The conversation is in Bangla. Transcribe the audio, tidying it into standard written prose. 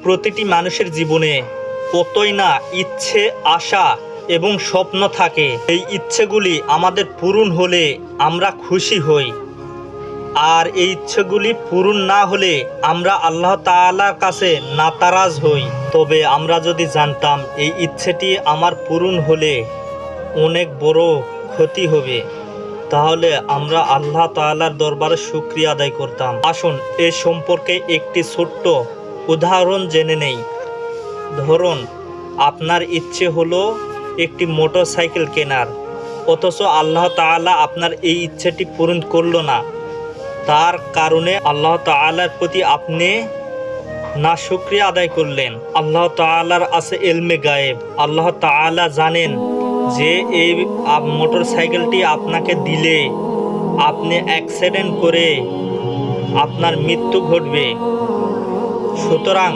প্রতিটি মানুষের জীবনে কতই না ইচ্ছে, আশা এবং স্বপ্ন থাকে। এই ইচ্ছেগুলি আমাদের পূরণ হলে আমরা খুশি হই, আর এই ইচ্ছেগুলি পূরণ না হলে আমরা আল্লাহ তাআলার কাছে নাতারাজ হই। তবে আমরা যদি জানতাম এই ইচ্ছেটি আমার পূরণ হলে অনেক বড় ক্ষতি হবে, তাহলে আমরা আল্লাহ তাআলার দরবারে শুকরিয়া আদায় করতাম। আসুন এ সম্পর্কে একটি ছোট্ট উদাহরণ জেনে নেই। ধরুন, আপনার ইচ্ছে হলো একটি মোটরসাইকেল কেনার, অথচ আল্লাহ তাআলা আপনার এই ইচ্ছেটি পূরণ করলো না। তার কারণে আল্লাহ তাআলার প্রতি আপনি না শুকরিয়া আদায় করলেন। আল্লাহ তাআলার আছে ইলমে গায়েব। আল্লাহ তাআলা জানেন যে এই মোটরসাইকেলটি আপনাকে দিলে আপনি অ্যাক্সিডেন্ট করে আপনার মৃত্যু ঘটবে। সুতরাং